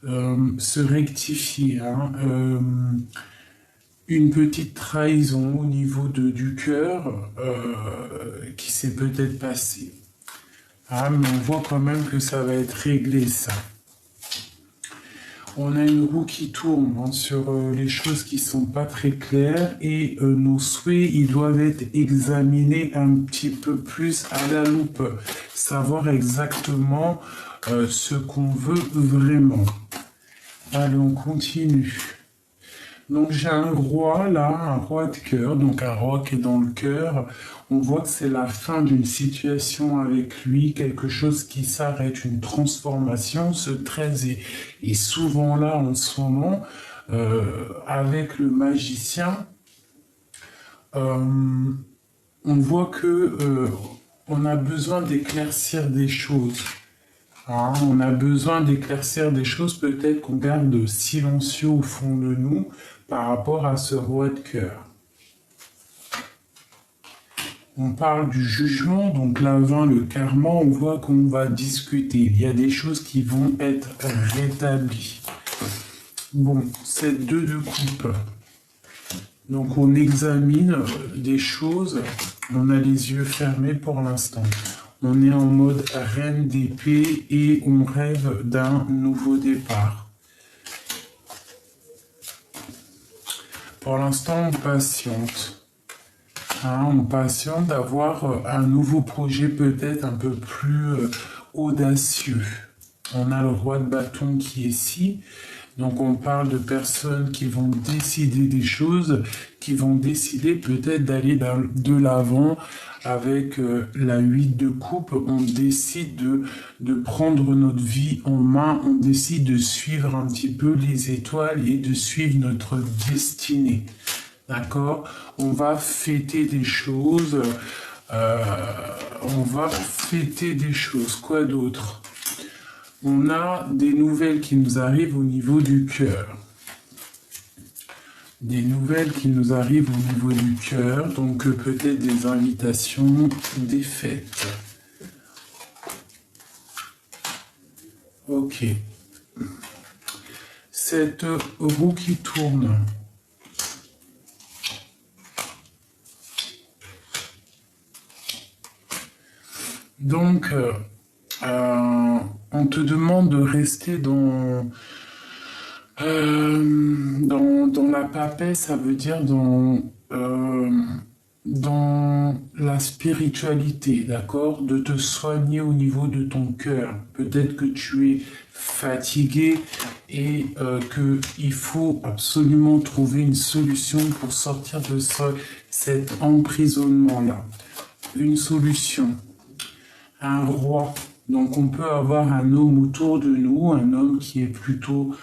se rectifier, hein. Une petite trahison au niveau du cœur qui s'est peut-être passée. Ah, mais on voit quand même que ça va être réglé, ça. On a une roue qui tourne, hein, sur les choses qui sont pas très claires et nos souhaits, ils doivent être examinés un petit peu plus à la loupe, savoir exactement ce qu'on veut vraiment. Allez, on continue. Donc j'ai un roi là, un roi de cœur, donc un roi qui est dans le cœur. On voit que c'est la fin d'une situation avec lui, quelque chose qui s'arrête, une transformation. Ce 13 est souvent là en ce moment avec le magicien. Euh, on voit que on a besoin d'éclaircir des choses. Hein, on a besoin d'éclaircir des choses, peut-être qu'on garde silencieux au fond de nous par rapport à ce roi de cœur. On parle du jugement, donc là, le karma, on voit qu'on va discuter. Il y a des choses qui vont être rétablies. Bon, c'est 2 de coupe. Donc on examine des choses, on a les yeux fermés pour l'instant. On est en mode reine d'épée et on rêve d'un nouveau départ. Pour l'instant, on patiente. Hein, on patiente d'avoir un nouveau projet peut-être un peu plus audacieux. On a le roi de bâton qui est ici. Donc on parle de personnes qui vont décider des choses, qui vont décider peut-être d'aller de l'avant avec la 8 de coupe. On décide de prendre notre vie en main, on décide de suivre un petit peu les étoiles et de suivre notre destinée. D'accord? On va fêter des choses. On va fêter des choses. Quoi d'autre? On a des nouvelles qui nous arrivent au niveau du cœur. Des nouvelles qui nous arrivent au niveau du cœur, donc peut-être des invitations, des fêtes. Ok. Cette roue qui tourne. Donc, on te demande de rester dans la paix, ça veut dire dans la spiritualité, d'accord? De te soigner au niveau de ton cœur. Peut-être que tu es fatigué et qu'il faut absolument trouver une solution pour sortir de cet emprisonnement-là. Une solution. Un roi. Donc on peut avoir un homme autour de nous, un homme qui est plutôt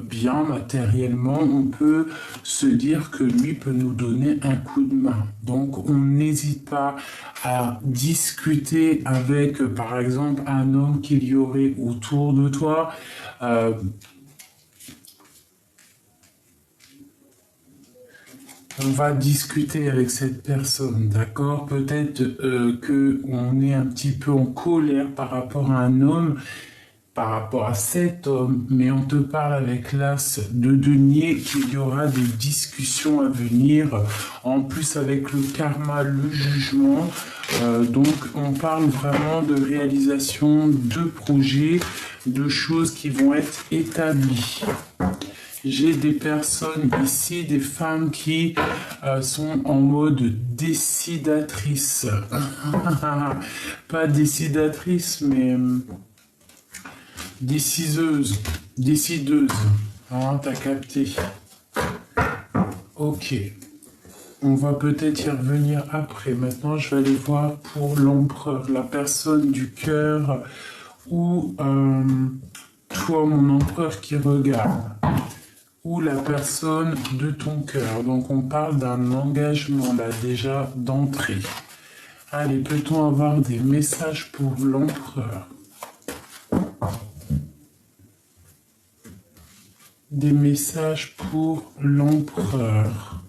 bien matériellement. On peut se dire que lui peut nous donner un coup de main. Donc on n'hésite pas à discuter avec, par exemple, un homme qu'il y aurait autour de toi. On va discuter avec cette personne, d'accord? Peut-être qu'on est un petit peu en colère par rapport à un homme, par rapport à cet homme, mais on te parle avec l'as de denier qu'il y aura des discussions à venir, en plus avec le karma, le jugement. Donc on parle vraiment de réalisation de projets, de choses qui vont être établies. J'ai des personnes ici, des femmes qui sont en mode décidatrice. Pas décidatrice, mais décideuse. Décideuse. Hein, t'as capté. Ok. On va peut-être y revenir après. Maintenant, je vais aller voir pour l'empereur, la personne du cœur ou toi, mon empereur qui regarde. Ou la personne de ton cœur. Donc on parle d'un engagement là déjà d'entrée. Allez, peut-on avoir des messages pour l'empereur? Des messages pour l'empereur.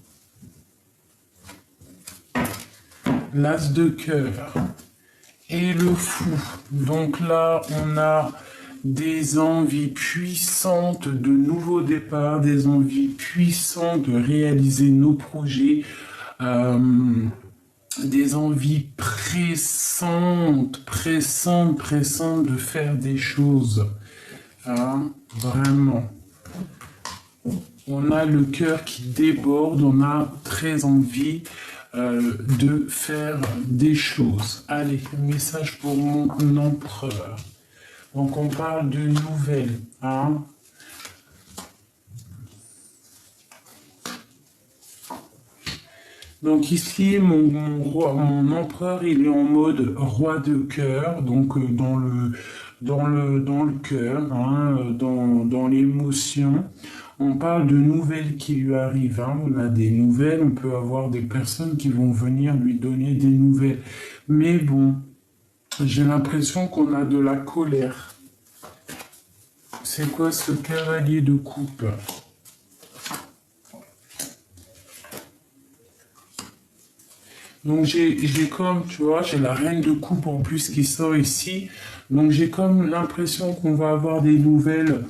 L'as de cœur et le fou. Donc là, on a des envies puissantes de nouveaux départs, des envies puissantes de réaliser nos projets, des envies pressantes de faire des choses. Hein, vraiment. On a le cœur qui déborde, on a très envie de faire des choses. Allez, message pour mon empereur. Donc on parle de nouvelles. Hein. Donc ici, mon empereur, il est en mode roi de cœur, donc dans le cœur, hein, dans l'émotion. On parle de nouvelles qui lui arrivent. Hein. On a des nouvelles, on peut avoir des personnes qui vont venir lui donner des nouvelles. Mais bon, j'ai l'impression qu'on a de la colère. C'est quoi ce cavalier de coupe? Donc j'ai comme, tu vois, j'ai la reine de coupe en plus qui sort ici. Donc j'ai comme l'impression qu'on va avoir des nouvelles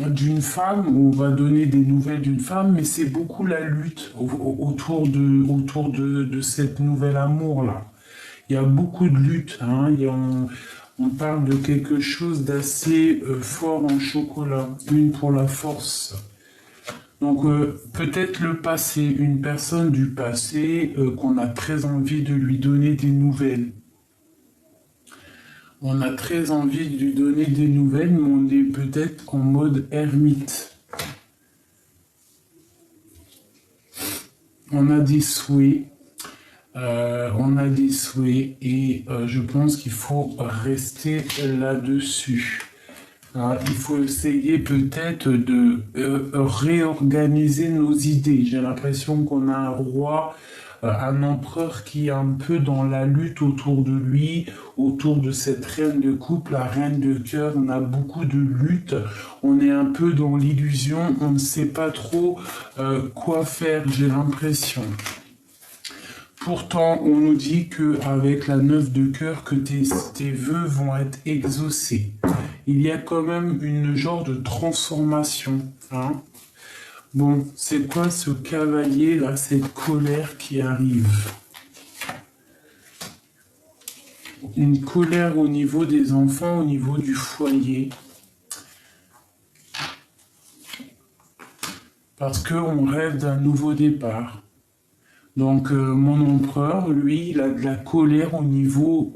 d'une femme, on va donner des nouvelles d'une femme, mais c'est beaucoup la lutte autour de cette nouvelle amour-là. Il y a beaucoup de lutte, hein, on parle de quelque chose d'assez fort en chocolat, une pour la force. Donc peut-être le passé, une personne du passé qu'on a très envie de lui donner des nouvelles. On a très envie de lui donner des nouvelles, mais on est peut-être en mode ermite. On a des souhaits. Et je pense qu'il faut rester là-dessus. Il faut essayer peut-être de réorganiser nos idées. J'ai l'impression qu'on a un roi, un empereur qui est un peu dans la lutte autour de lui, autour de cette reine de coupe, la reine de cœur. On a beaucoup de lutte, on est un peu dans l'illusion, on ne sait pas trop quoi faire, j'ai l'impression. Pourtant, on nous dit qu'avec la 9 de cœur, que tes vœux vont être exaucés. Il y a quand même une genre de transformation. Hein. Bon, c'est quoi ce cavalier là, cette colère qui arrive? Une colère au niveau des enfants, au niveau du foyer. Parce qu'on rêve d'un nouveau départ. Donc mon empereur, lui, il a de la colère au niveau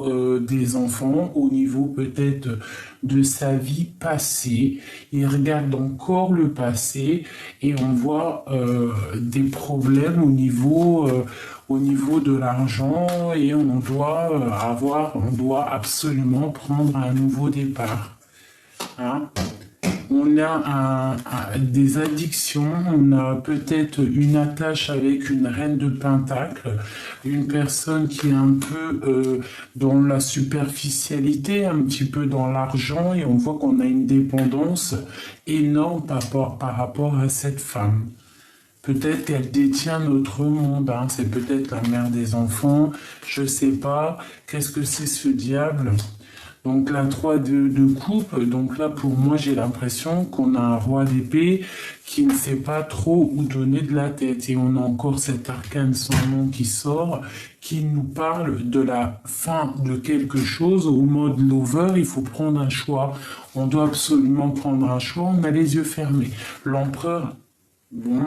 des enfants, au niveau peut-être de sa vie passée. Il regarde encore le passé et on voit des problèmes au niveau de l'argent et on doit absolument prendre un nouveau départ. Hein? On a des addictions, on a peut-être une attache avec une reine de pentacle, une personne qui est un peu dans la superficialité, un petit peu dans l'argent, et on voit qu'on a une dépendance énorme par rapport à cette femme. Peut-être qu'elle détient notre monde, hein. C'est peut-être la mère des enfants, je sais pas. Qu'est-ce que c'est ce diable ? Donc la 3 de coupe, donc là pour moi j'ai l'impression qu'on a un roi d'épée qui ne sait pas trop où donner de la tête. Et on a encore cet arcane sans nom qui sort, qui nous parle de la fin de quelque chose. Au mode lover, il faut prendre un choix. On doit absolument prendre un choix, on a les yeux fermés. L'empereur... Bon,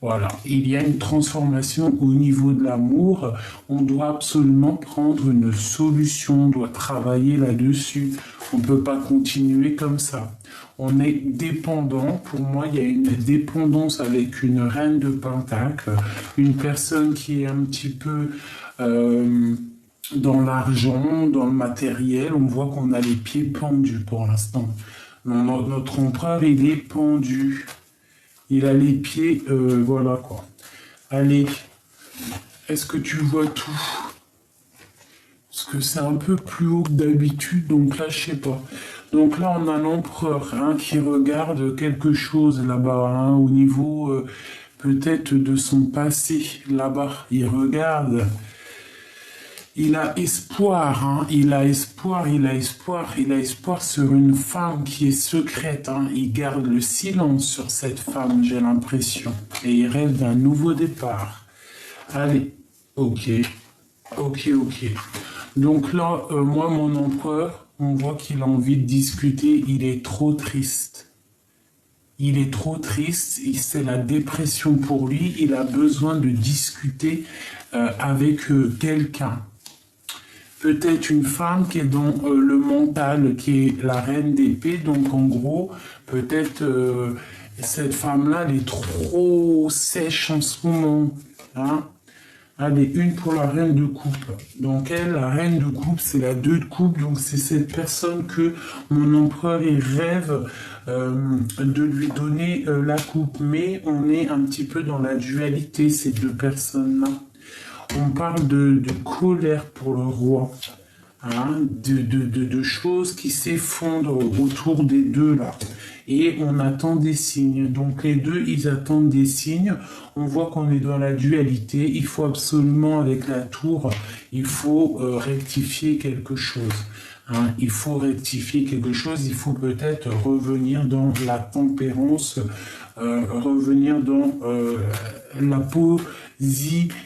voilà, il y a une transformation au niveau de l'amour. On doit absolument prendre une solution, on doit travailler là-dessus. On ne peut pas continuer comme ça. On est dépendant. Pour moi, il y a une dépendance avec une reine de pentacle, une personne qui est un petit peu dans l'argent, dans le matériel. On voit qu'on a les pieds pendus pour l'instant. Notre empereur, il est pendu. Il a les pieds, voilà quoi. Allez, est-ce que tu vois tout? Parce que c'est un peu plus haut que d'habitude, donc là, je sais pas. Donc là, on a l'empereur qui regarde quelque chose là-bas, au niveau peut-être de son passé, là-bas. Il regarde. Il a espoir, hein. Il a espoir, il a espoir, il a espoir sur une femme qui est secrète, hein. Il garde le silence sur cette femme, j'ai l'impression. Et il rêve d'un nouveau départ. Allez, ok, ok. Donc là, moi, mon empereur, on voit qu'il a envie de discuter, il est trop triste. Il est trop triste, c'est la dépression pour lui, il a besoin de discuter avec quelqu'un. Peut-être une femme qui est dans le mental, qui est la reine d'épée. Donc en gros, peut-être cette femme-là, elle est trop sèche en ce moment. Hein. Allez, une pour la reine de coupe. Donc elle, la reine de coupe, c'est la 2 de coupe. Donc c'est cette personne que mon empereur il rêve de lui donner la coupe. Mais on est un petit peu dans la dualité, ces deux personnes-là. On parle de colère pour le roi, hein, de choses qui s'effondrent autour des deux là. Et on attend des signes. Donc les deux, ils attendent des signes. On voit qu'on est dans la dualité. Il faut absolument, avec la tour, il faut rectifier quelque chose. Hein. Il faut rectifier quelque chose. Il faut peut-être revenir dans la tempérance, revenir dans la positivité.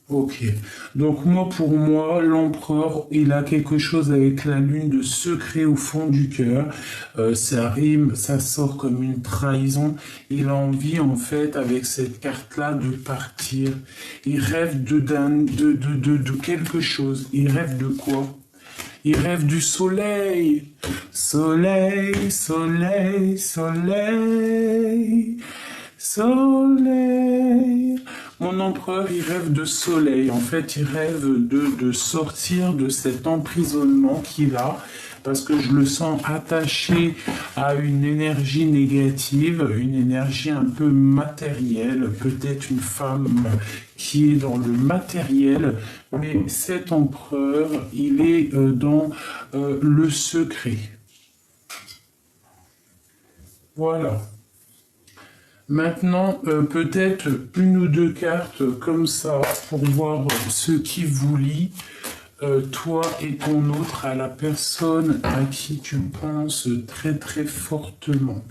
Ok. Donc moi, pour moi, l'empereur, il a quelque chose avec la lune de secret au fond du cœur. Ça rime, ça sort comme une trahison. Il a envie, en fait, avec cette carte-là, de partir. Il rêve de quelque chose. Il rêve de quoi? Il rêve du soleil. Soleil, soleil, soleil, soleil. Mon empereur, il rêve de soleil. En fait, il rêve de sortir de cet emprisonnement qu'il a, parce que je le sens attaché à une énergie négative, une énergie un peu matérielle, peut-être une femme qui est dans le matériel, mais cet empereur, il est dans le secret. Voilà. Maintenant, peut-être une ou deux cartes comme ça pour voir ce qui vous lie, toi et ton autre, à la personne à qui tu penses très très fortement.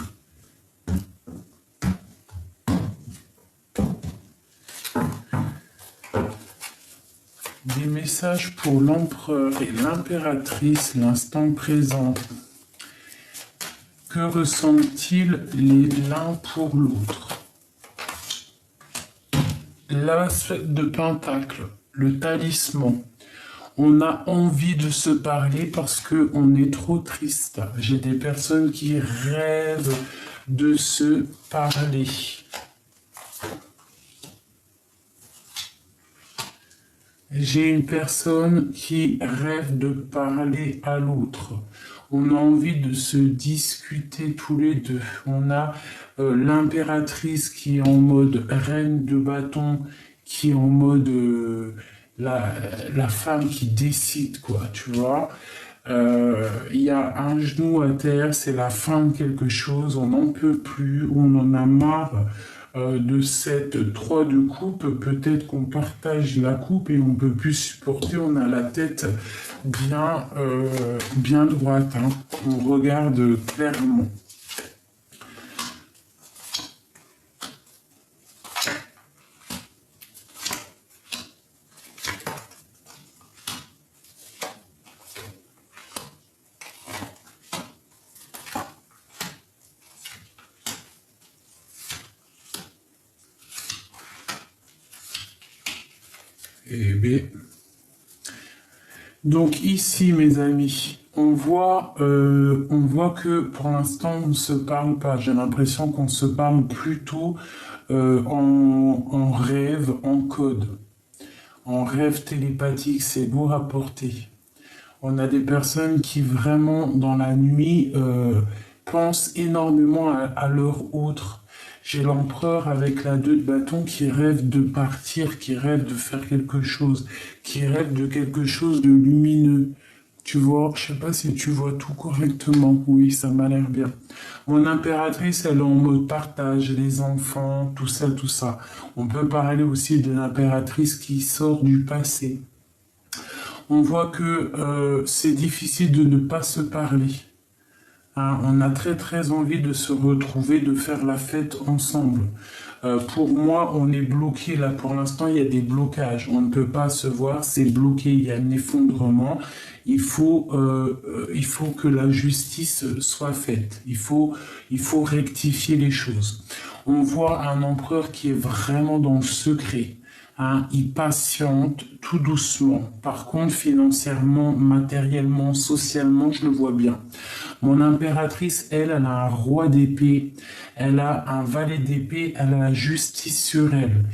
Des messages pour l'empereur et l'impératrice, l'instant présent. Que ressentent-ils l'un pour l'autre? L'as de pentacle, le talisman. On a envie de se parler parce qu'on est trop triste. J'ai des personnes qui rêvent de se parler. J'ai une personne qui rêve de parler à l'autre. On a envie de se discuter tous les deux. On a l'impératrice qui est en mode reine de bâton, qui est en mode la femme qui décide, quoi, tu vois. Il y a un genou à terre, c'est la fin de quelque chose, on n'en peut plus, on en a marre de cette 3 de coupe. Peut-être qu'on partage la coupe et on peut plus supporter, on a la tête bien droite, hein. On regarde clairement. Eh bien. Donc ici, mes amis, on voit que pour l'instant, on ne se parle pas. J'ai l'impression qu'on se parle plutôt en rêve, en code. En rêve télépathique, c'est lourd à porter. On a des personnes qui vraiment, dans la nuit, pensent énormément à leur autre. J'ai l'empereur avec la 2 de bâton qui rêve de partir, qui rêve de faire quelque chose, qui rêve de quelque chose de lumineux. Tu vois, je sais pas si tu vois tout correctement. Oui, ça m'a l'air bien. Mon impératrice, elle est en mode partage, les enfants, tout ça, tout ça. On peut parler aussi de l'impératrice qui sort du passé. On voit que c'est difficile de ne pas se parler. Hein, on a très très envie de se retrouver, de faire la fête ensemble. Pour moi, on est bloqué là. Pour l'instant, il y a des blocages. On ne peut pas se voir, c'est bloqué. Il y a un effondrement. Il faut que la justice soit faite. Il faut rectifier les choses. On voit un empereur qui est vraiment dans le secret. Hein, il patiente tout doucement. Par contre, financièrement, matériellement, socialement, je le vois bien. Mon impératrice, elle a un roi d'épée, elle a un valet d'épée, elle a la justice sur elle.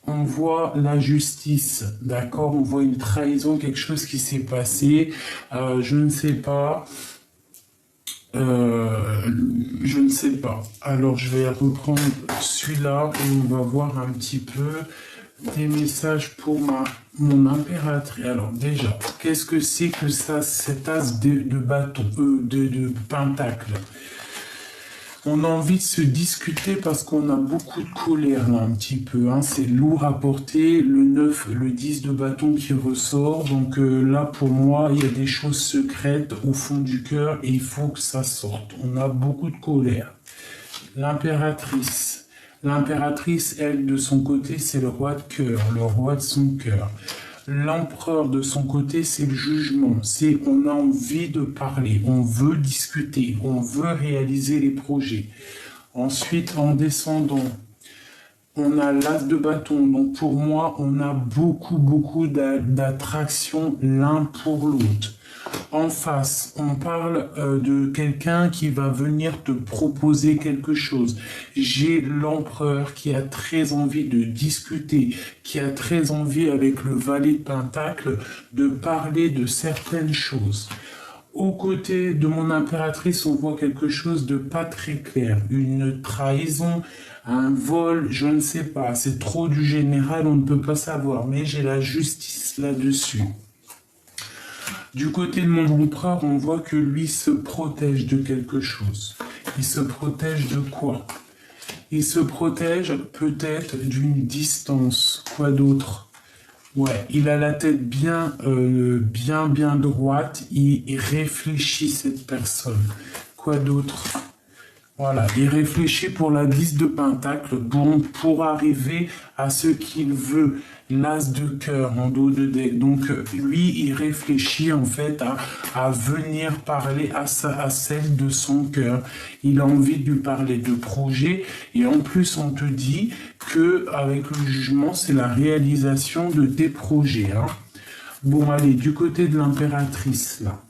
On voit la justice, d'accord? On voit une trahison, quelque chose qui s'est passé. Je ne sais pas. Je ne sais pas. Alors, je vais reprendre celui-là et on va voir un petit peu des messages pour mon impératrice. Alors, déjà, qu'est-ce que c'est que ça, cet as de bâton, de pentacle? On a envie de se discuter parce qu'on a beaucoup de colère là un petit peu. Hein. C'est lourd à porter. Le 9, le 10 de bâton qui ressort. Donc là, pour moi, il y a des choses secrètes au fond du cœur et il faut que ça sorte. On a beaucoup de colère. L'impératrice. L'impératrice, elle, de son côté, c'est le roi de cœur, le roi de son cœur. L'empereur, de son côté, c'est le jugement. C'est on a envie de parler, on veut discuter, on veut réaliser les projets. Ensuite, en descendant, on a l'as de bâton. Donc pour moi, on a beaucoup d'attraction l'un pour l'autre. En face, on parle de quelqu'un qui va venir te proposer quelque chose. J'ai l'empereur qui a très envie de discuter, qui a très envie avec le valet de pentacle de parler de certaines choses. Aux côtés de mon impératrice, on voit quelque chose de pas très clair. Une trahison, un vol, je ne sais pas. C'est trop du général, on ne peut pas savoir. Mais j'ai la justice là-dessus. Du côté de mon empereur, on voit que lui se protège de quelque chose. Il se protège de quoi? Il se protège peut-être d'une distance. Quoi d'autre? Ouais, il a la tête bien droite. Il réfléchit, cette personne. Quoi d'autre? Voilà, il réfléchit pour la 10 de pentacle pour arriver à ce qu'il veut. L'as de cœur en dos de deck. Donc lui, il réfléchit en fait à venir parler à celle de son cœur. Il a envie de lui parler de projet. Et en plus, on te dit que avec le jugement, c'est la réalisation de tes projets. Hein. Bon, allez, du côté de l'impératrice, là.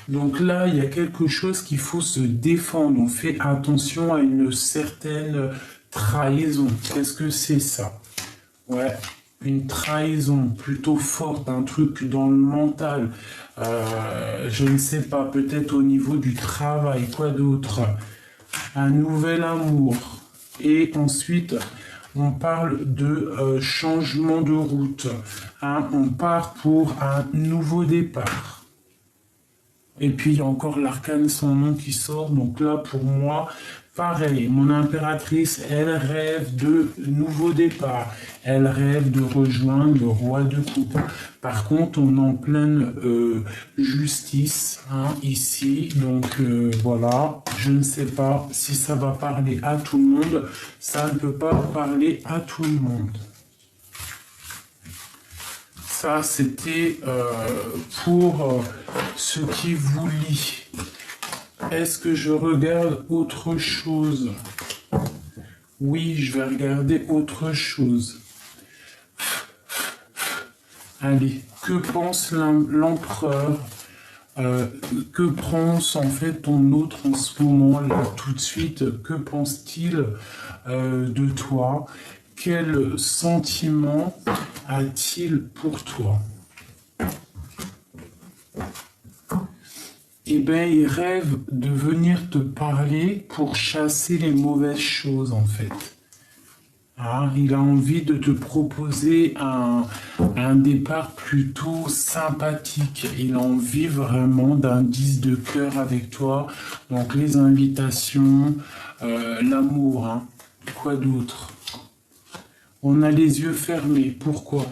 Donc là, il y a quelque chose qu'il faut se défendre. On fait attention à une certaine trahison. Qu'est-ce que c'est ça? Ouais, une trahison plutôt forte, un truc dans le mental. Je ne sais pas, peut-être au niveau du travail, quoi d'autre? Un nouvel amour. Et ensuite, on parle de changement de route. Hein, on part pour un nouveau départ. Et puis, il y a encore l'arcane sans nom qui sort. Donc là, pour moi, pareil, mon impératrice, elle rêve de nouveaux départs. Elle rêve de rejoindre le roi de coupe. Par contre, on est en pleine justice hein, ici. Donc voilà, je ne sais pas si ça va parler à tout le monde. Ça ne peut pas parler à tout le monde. Ça, c'était pour ce qui vous lie. Est-ce que je regarde autre chose? Oui, je vais regarder autre chose. Allez, que pense l'empereur? Que pense en fait ton autre en ce moment, là, tout de suite? Que pense-t-il de toi? Quel sentiment a-t-il pour toi? Eh bien, il rêve de venir te parler pour chasser les mauvaises choses, en fait. Hein, il a envie de te proposer un départ plutôt sympathique. Il a envie vraiment d'un 10 de cœur avec toi. Donc les invitations, l'amour, hein. Quoi d'autre? On a les yeux fermés. Pourquoi?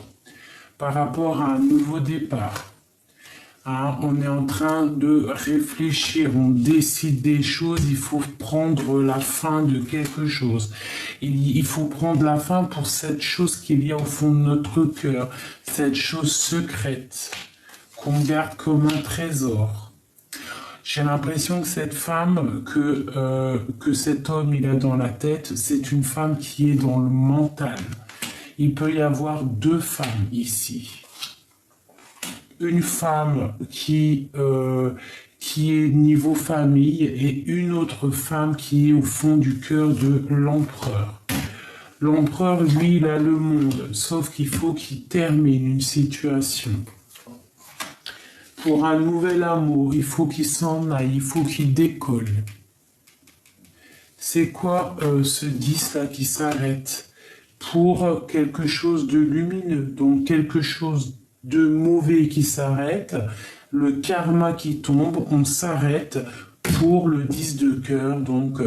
Par rapport à un nouveau départ. Hein, on est en train de réfléchir, on décide des choses, il faut prendre la fin de quelque chose. Il faut prendre la fin pour cette chose qu'il y a au fond de notre cœur, cette chose secrète qu'on garde comme un trésor. J'ai l'impression que cette femme, que cet homme il a dans la tête, c'est une femme qui est dans le mental. Il peut y avoir deux femmes ici. Une femme qui est niveau famille et une autre femme qui est au fond du cœur de l'empereur. L'empereur, lui, il a le monde, sauf qu'il faut qu'il termine une situation. Pour un nouvel amour, il faut qu'il s'en aille, il faut qu'il décolle. C'est quoi ce 10 là qui s'arrête? Pour quelque chose de lumineux, donc quelque chose de mauvais qui s'arrête, le karma qui tombe, on s'arrête pour le 10 de cœur, donc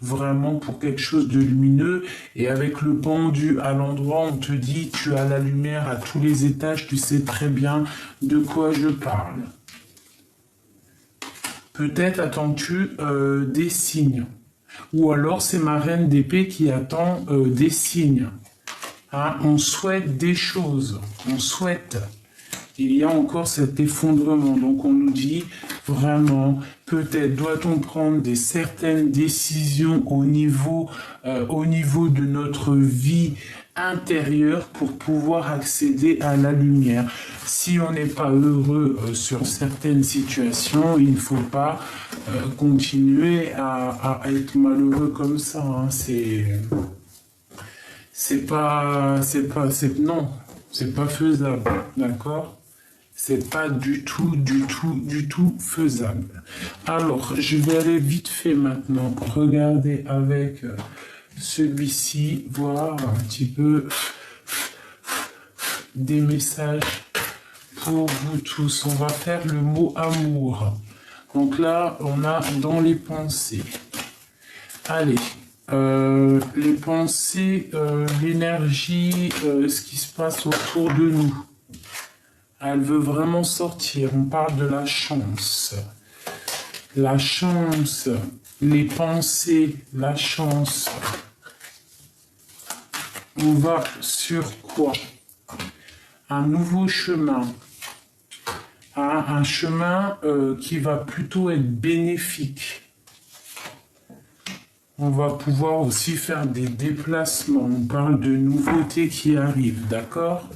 vraiment pour quelque chose de lumineux, et avec le pendu à l'endroit, on te dit tu as la lumière à tous les étages, tu sais très bien de quoi je parle. Peut-être attends-tu des signes, ou alors c'est ma reine d'épée qui attend des signes. Hein, on souhaite des choses, on souhaite. Il y a encore cet effondrement. Donc on nous dit vraiment, peut-être doit-on prendre certaines décisions au niveau de notre vie intérieure pour pouvoir accéder à la lumière. Si on n'est pas heureux sur certaines situations, il ne faut pas continuer à être malheureux comme ça. Hein. Non, c'est pas faisable, d'accord? C'est pas du tout faisable. Alors, je vais aller vite fait maintenant regarder avec celui-ci, voir un petit peu des messages pour vous tous. On va faire le mot amour. Donc là, on a dans les pensées. Allez. Les pensées, l'énergie, ce qui se passe autour de nous. Elle veut vraiment sortir. On parle de la chance. La chance, les pensées, la chance. On va sur quoi? Un nouveau chemin. Un chemin qui va plutôt être bénéfique. On va pouvoir aussi faire des déplacements. On parle de nouveautés qui arrivent, d'accord?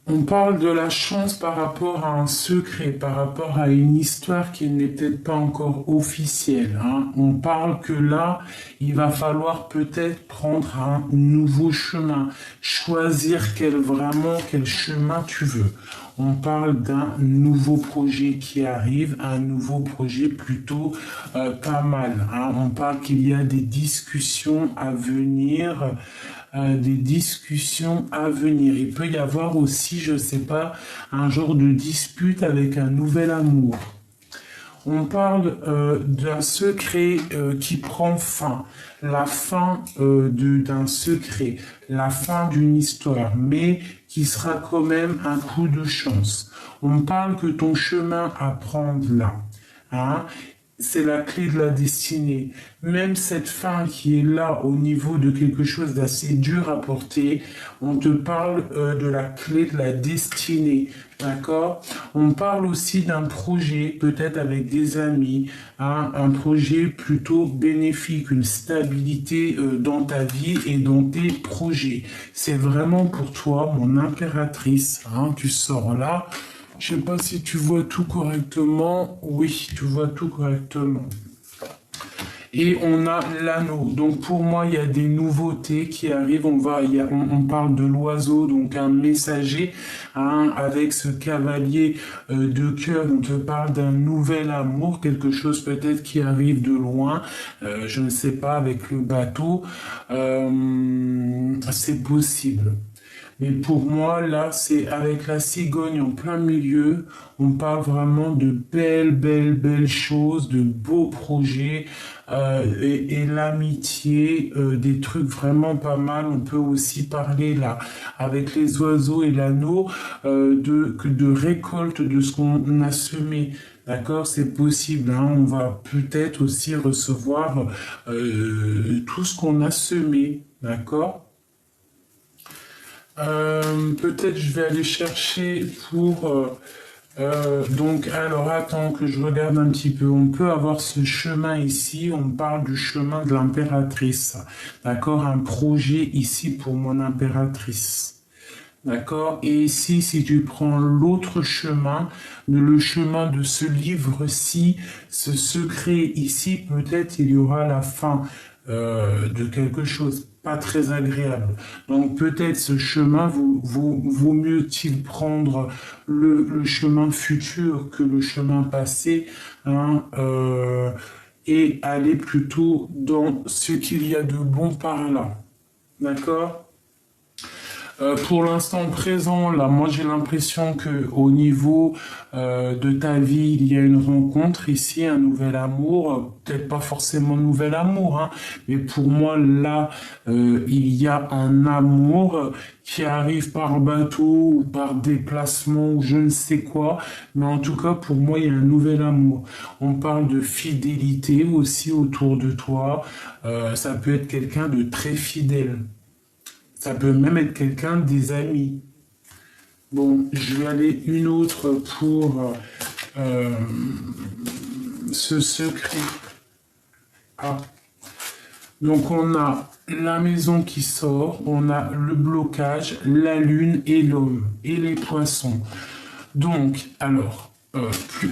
On parle de la chance par rapport à un secret, par rapport à une histoire qui n'est peut-être pas encore officielle. Hein. On parle que là, il va falloir peut-être prendre un nouveau chemin, choisir quel chemin tu veux. On parle d'un nouveau projet qui arrive, un nouveau projet plutôt pas mal. Hein. On parle qu'il y a des discussions à venir. Il peut y avoir aussi, je sais pas, un genre de dispute avec un nouvel amour. On parle d'un secret qui prend fin, la fin d'un secret, la fin d'une histoire, mais qui sera quand même un coup de chance. On parle que ton chemin à prendre là, hein, c'est la clé de la destinée. Même cette fin qui est là au niveau de quelque chose d'assez dur à porter, on te parle de la clé de la destinée, d'accord? On parle aussi d'un projet, peut-être avec des amis, hein, un projet plutôt bénéfique, une stabilité dans ta vie et dans tes projets. C'est vraiment pour toi, mon impératrice, hein, tu sors là. Je ne sais pas si tu vois tout correctement. Oui, tu vois tout correctement. et on a l'anneau. Donc pour moi, il y a des nouveautés qui arrivent. On parle de l'oiseau, donc un messager, hein, avec ce cavalier de cœur. On te parle d'un nouvel amour, quelque chose peut-être qui arrive de loin. Je ne sais pas, avec le bateau. C'est possible. Mais pour moi, là, c'est avec la cigogne en plein milieu. On parle vraiment de belles choses, de beaux projets et l'amitié, des trucs vraiment pas mal. On peut aussi parler là, avec les oiseaux et l'anneau, de récolte de ce qu'on a semé. D'accord, c'est possible, hein. On va peut-être aussi recevoir tout ce qu'on a semé. D'accord? Peut-être je vais aller chercher pour... donc, alors attends que je regarde un petit peu. On peut avoir ce chemin ici. On parle du chemin de l'impératrice. D'accord? Un projet ici pour mon impératrice. D'accord? Et ici, si tu prends l'autre chemin, le chemin de ce livre-ci, ce secret ici, peut-être il y aura la fin de quelque chose pas très agréable. Donc peut-être ce chemin, vaut mieux-il prendre le chemin futur que le chemin passé, hein, et aller plutôt dans ce qu'il y a de bon par là. D'accord? Pour l'instant présent, là, moi j'ai l'impression que au niveau de ta vie, il y a une rencontre ici, un nouvel amour, peut-être pas forcément nouvel amour, hein, mais pour moi là, il y a un amour qui arrive par bateau ou par déplacement ou je ne sais quoi, mais en tout cas pour moi il y a un nouvel amour. On parle de fidélité aussi autour de toi, ça peut être quelqu'un de très fidèle. Ça peut même être quelqu'un des amis. Bon, je vais aller une autre pour ce secret. Ah. Donc on a la maison qui sort, on a le blocage, la lune et l'homme et les poissons. Donc, alors,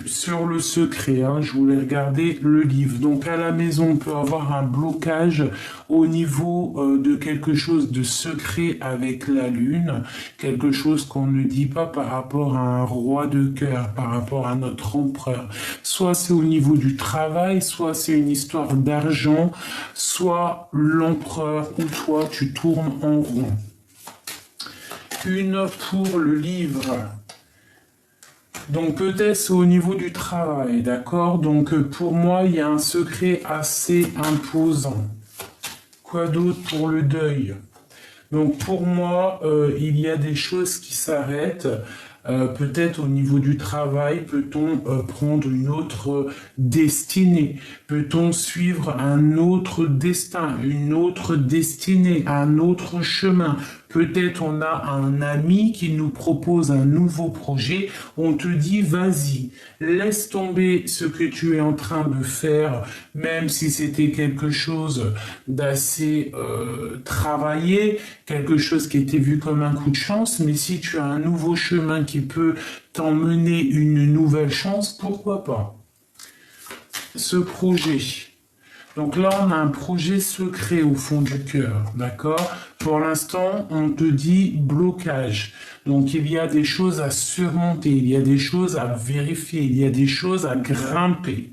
sur le secret, hein, je voulais regarder le livre. Donc à la maison, on peut avoir un blocage au niveau de quelque chose de secret avec la lune, quelque chose qu'on ne dit pas par rapport à un roi de cœur, par rapport à notre empereur. Soit c'est au niveau du travail, soit c'est une histoire d'argent, soit l'empereur ou toi, tu tournes en rond. Une pour le livre. Donc peut-être c'est au niveau du travail, d'accord? Donc pour moi, il y a un secret assez imposant. Quoi d'autre pour le deuil? Donc pour moi, il y a des choses qui s'arrêtent. Peut-être au niveau du travail, peut-on prendre une autre destinée? Peut-on suivre un autre destin, une autre destinée, un autre chemin? Peut-être on a un ami qui nous propose un nouveau projet, on te dit vas-y, laisse tomber ce que tu es en train de faire, même si c'était quelque chose d'assez travaillé, quelque chose qui était vu comme un coup de chance, mais si tu as un nouveau chemin qui peut t'emmener une nouvelle chance, pourquoi pas? Ce projet. Donc là, on a un projet secret au fond du cœur, d'accord? Pour l'instant, on te dit blocage. Donc il y a des choses à surmonter, il y a des choses à vérifier, il y a des choses à grimper.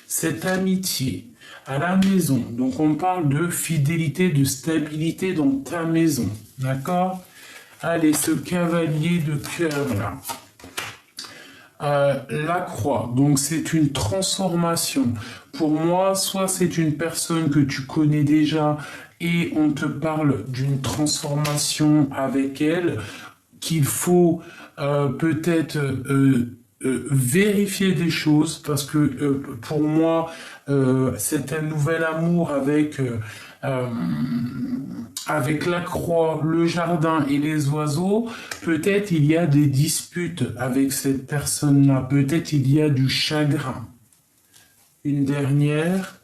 Cette amitié à la maison, donc on parle de fidélité, de stabilité dans ta maison, d'accord? Allez, ce cavalier de cœur là. La croix, donc c'est une transformation. Pour moi, soit c'est une personne que tu connais déjà et on te parle d'une transformation avec elle, qu'il faut peut-être vérifier des choses, parce que pour moi, c'est un nouvel amour avec la croix, le jardin et les oiseaux. Peut-être il y a des disputes avec cette personne-là, peut-être il y a du chagrin. Une dernière,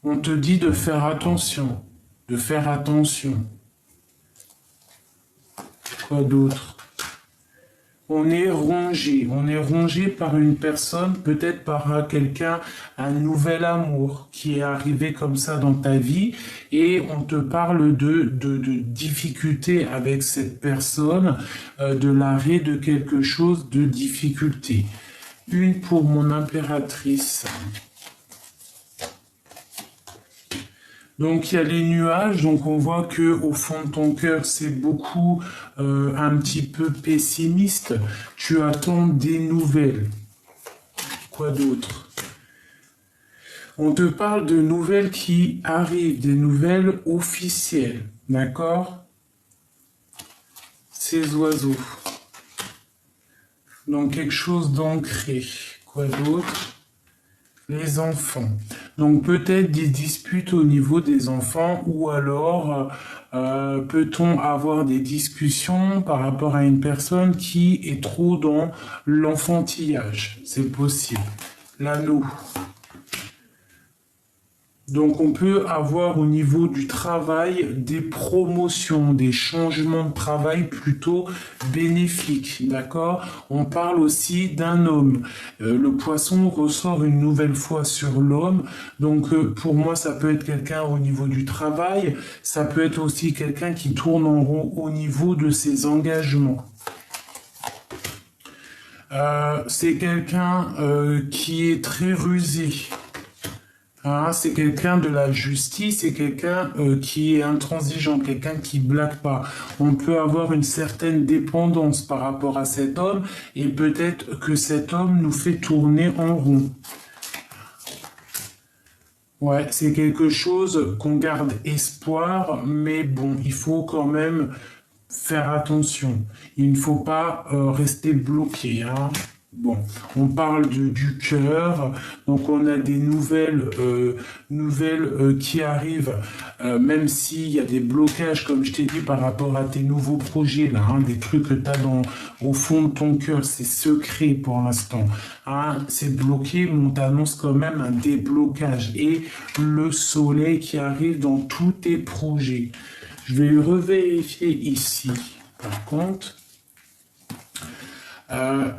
on te dit de faire attention, de faire attention. Quoi d'autre? On est rongé par une personne, peut-être par quelqu'un, un nouvel amour qui est arrivé comme ça dans ta vie et on te parle de difficultés avec cette personne, de l'arrêt de quelque chose de difficulté. Une pour mon impératrice. Donc il y a les nuages, donc on voit que au fond de ton cœur c'est beaucoup un petit peu pessimiste. Tu attends des nouvelles. Quoi d'autre? On te parle de nouvelles qui arrivent, des nouvelles officielles, d'accord? Ces oiseaux. Donc quelque chose d'ancré. Quoi d'autre? Les enfants. Donc peut-être des disputes au niveau des enfants ou alors peut-on avoir des discussions par rapport à une personne qui est trop dans l'enfantillage. C'est possible. L'anneau. Donc on peut avoir au niveau du travail des promotions, des changements de travail plutôt bénéfiques, d'accord? On parle aussi d'un homme. Le poisson ressort une nouvelle fois sur l'homme. Donc pour moi ça peut être quelqu'un au niveau du travail, ça peut être aussi quelqu'un qui tourne en rond au niveau de ses engagements. C'est quelqu'un qui est très rusé. Ah, c'est quelqu'un de la justice, c'est quelqu'un qui est intransigeant, quelqu'un qui blague pas. On peut avoir une certaine dépendance par rapport à cet homme et peut-être que cet homme nous fait tourner en rond. Ouais, c'est quelque chose qu'on garde espoir, mais bon, il faut quand même faire attention. Il ne faut pas rester bloqué, hein. Bon, on parle du cœur, donc on a des nouvelles qui arrivent, même s'il y a des blocages, comme je t'ai dit, par rapport à tes nouveaux projets, là, hein, des trucs que tu as au fond de ton cœur, c'est secret pour l'instant, hein, c'est bloqué, mais on t'annonce quand même un déblocage et le soleil qui arrive dans tous tes projets. Je vais revérifier ici, par contre.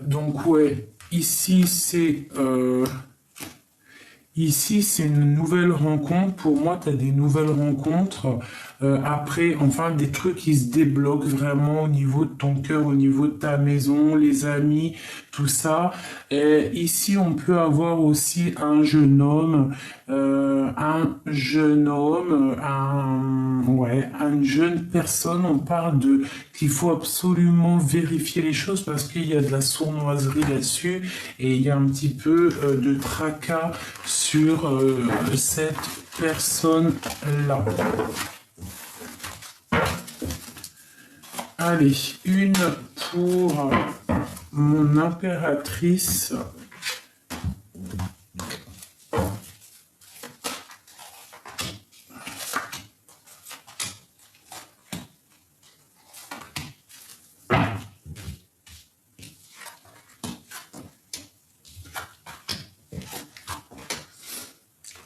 Donc ouais, ici c'est une nouvelle rencontre. Pour moi, tu as des nouvelles rencontres. Après, enfin, des trucs qui se débloquent vraiment au niveau de ton cœur, au niveau de ta maison, les amis, tout ça. Et ici, on peut avoir aussi un jeune homme, une jeune personne. On parle de qu'il faut absolument vérifier les choses parce qu'il y a de la sournoiserie là-dessus et il y a un petit peu de tracas sur cette personne-là. Allez, une pour mon impératrice.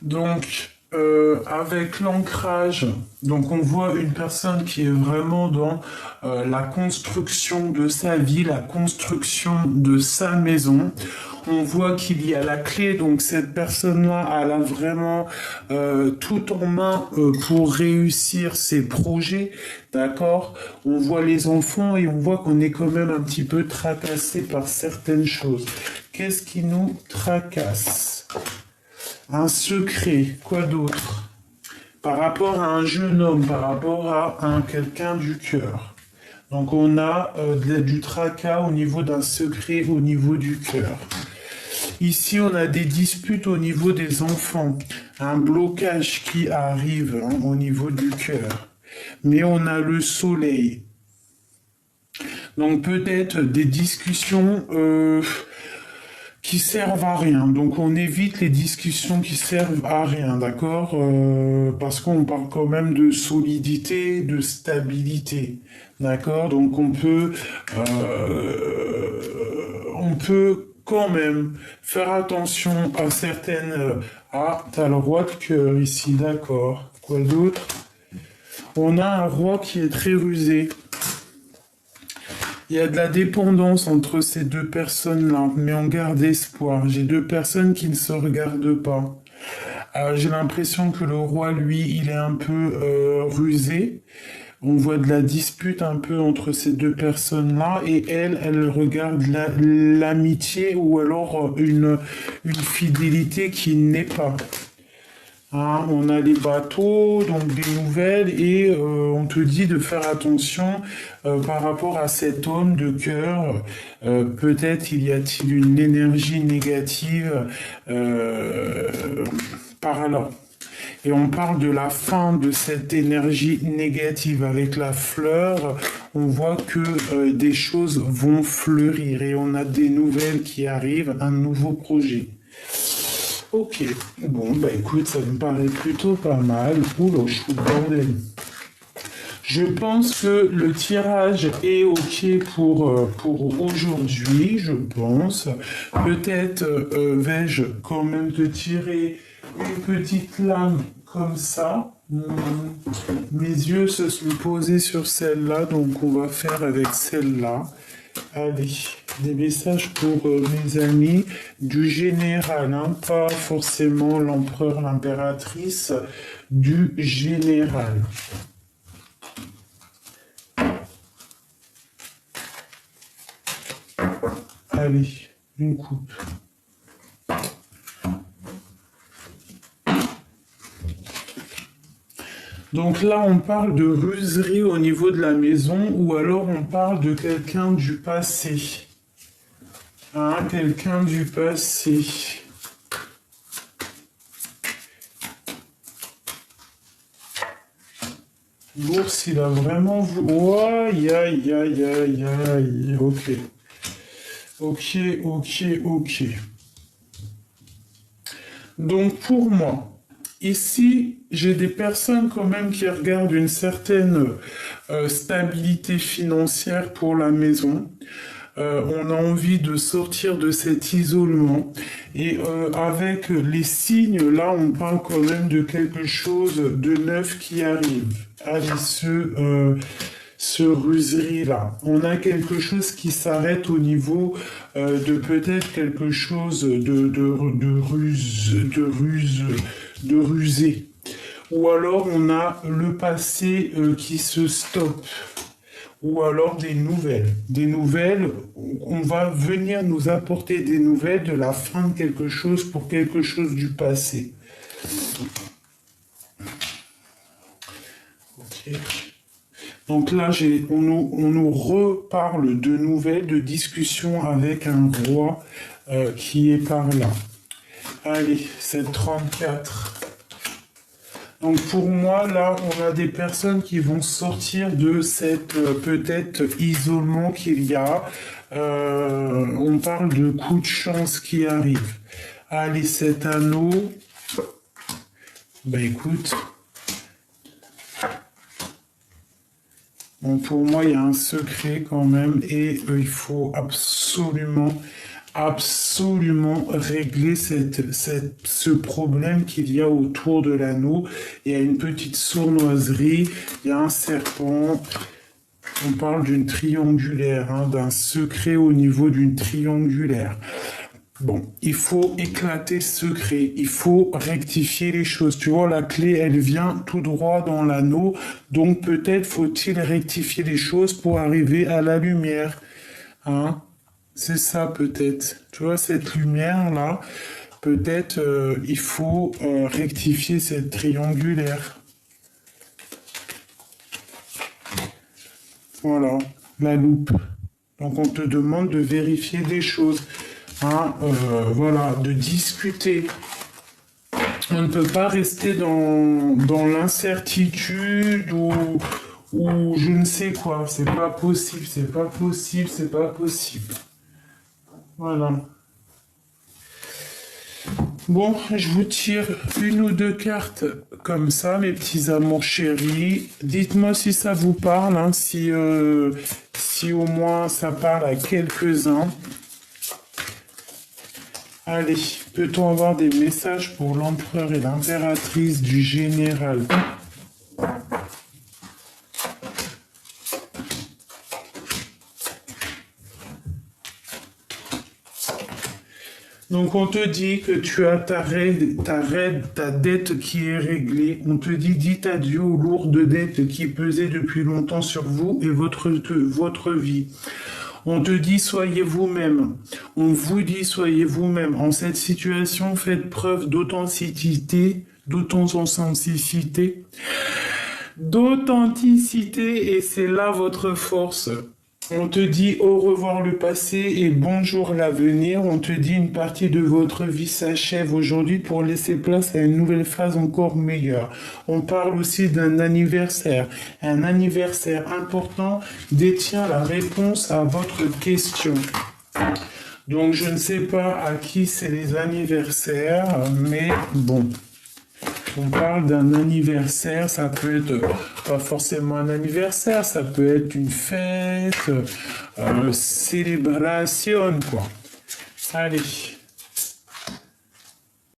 Donc, avec l'ancrage, donc on voit une personne qui est vraiment dans la construction de sa vie, la construction de sa maison. On voit qu'il y a la clé, donc cette personne-là, elle a vraiment tout en main pour réussir ses projets, d'accord? On voit les enfants et on voit qu'on est quand même un petit peu tracassé par certaines choses. Qu'est-ce qui nous tracasse? Un secret, quoi d'autre? Par rapport à un jeune homme, par rapport à quelqu'un du cœur. Donc on a du tracas au niveau d'un secret au niveau du cœur. Ici on a des disputes au niveau des enfants, un blocage qui arrive au niveau du cœur. Mais on a le soleil. Donc peut-être des discussions qui servent à rien. Donc on évite les discussions qui servent à rien, d'accord? Parce qu'on parle quand même de solidité, de stabilité, d'accord? Donc on peut quand même faire attention à certaines... Ah, t'as le roi de cœur ici, d'accord. Quoi d'autre? On a un roi qui est très rusé. Il y a de la dépendance entre ces deux personnes-là, mais on garde espoir. J'ai deux personnes qui ne se regardent pas. J'ai l'impression que le roi, lui, il est un peu rusé. On voit de la dispute un peu entre ces deux personnes-là et elle regarde l'amitié ou alors une fidélité qui n'est pas. Hein, on a les bateaux, donc des nouvelles, et on te dit de faire attention par rapport à cet homme de cœur. Peut-être il y a-t-il une énergie négative par là. Et on parle de la fin de cette énergie négative avec la fleur. On voit que des choses vont fleurir et on a des nouvelles qui arrivent, un nouveau projet. Ok, bon, bah écoute, ça me paraît plutôt pas mal. Oula, je suis bordel. Je pense que le tirage est ok pour aujourd'hui, je pense. Peut-être vais-je quand même te tirer une petite lame comme ça. Mes yeux se sont posés sur celle-là, donc on va faire avec celle-là. Allez, des messages pour mes amis du général, hein, pas forcément l'empereur, l'impératrice, du général. Allez, une coupe. Donc là, on parle de ruserie au niveau de la maison ou alors on parle de quelqu'un du passé. Hein, quelqu'un du passé. L'ours, il a vraiment... Aïe, aïe, aïe, aïe, aïe. Ok. Ok, ok, ok. Donc pour moi... Ici, j'ai des personnes quand même qui regardent une certaine stabilité financière pour la maison. On a envie de sortir de cet isolement. Et avec les signes, là, on parle quand même de quelque chose de neuf qui arrive. Allez, ce ruserie-là. On a quelque chose qui s'arrête au niveau de peut-être quelque chose de rusé. Ou alors on a le passé qui se stoppe. Ou alors des nouvelles. Des nouvelles, on va venir nous apporter des nouvelles de la fin de quelque chose pour quelque chose du passé. Ok. Donc là, on nous reparle de nouvelles, de discussions avec un roi qui est par là. Allez, c'est 34. Donc pour moi, là, on a des personnes qui vont sortir de cette peut-être isolement qu'il y a. On parle de coups de chance qui arrivent. Allez, cet anneau. Ben écoute. Bon, pour moi, il y a un secret quand même et il faut absolument régler ce problème qu'il y a autour de l'anneau. Il y a une petite sournoiserie, il y a un serpent. On parle d'une triangulaire, hein, d'un secret au niveau d'une triangulaire. Bon, il faut éclater ce secret, il faut rectifier les choses. Tu vois, la clé, elle vient tout droit dans l'anneau, donc peut-être faut-il rectifier les choses pour arriver à la lumière. Hein? C'est ça peut-être. Tu vois, cette lumière-là, peut-être il faut rectifier cette triangulaire. Voilà, la loupe. Donc on te demande de vérifier des choses. Hein, voilà, de discuter. On ne peut pas rester dans l'incertitude ou je ne sais quoi. C'est pas possible, c'est pas possible, c'est pas possible. Voilà. Bon, je vous tire une ou deux cartes comme ça, mes petits amours chéris. Dites-moi si ça vous parle, hein, si au moins ça parle à quelques-uns. Allez, peut-on avoir des messages pour l'empereur et l'impératrice du général? Donc on te dit que tu as ta dette qui est réglée. On te dit dites adieu aux lourdes dettes qui pesaient depuis longtemps sur vous et votre vie. On te dit soyez vous-même. On vous dit soyez vous-même. En cette situation, faites preuve d'authenticité, d'authenticité et c'est là votre force. On te dit au revoir le passé et bonjour l'avenir. On te dit une partie de votre vie s'achève aujourd'hui pour laisser place à une nouvelle phase encore meilleure. On parle aussi d'un anniversaire. Un anniversaire important détient la réponse à votre question. Donc je ne sais pas à qui c'est les anniversaires, mais bon. On parle d'un anniversaire, ça peut être pas forcément un anniversaire, ça peut être une fête, célébration, quoi. Allez.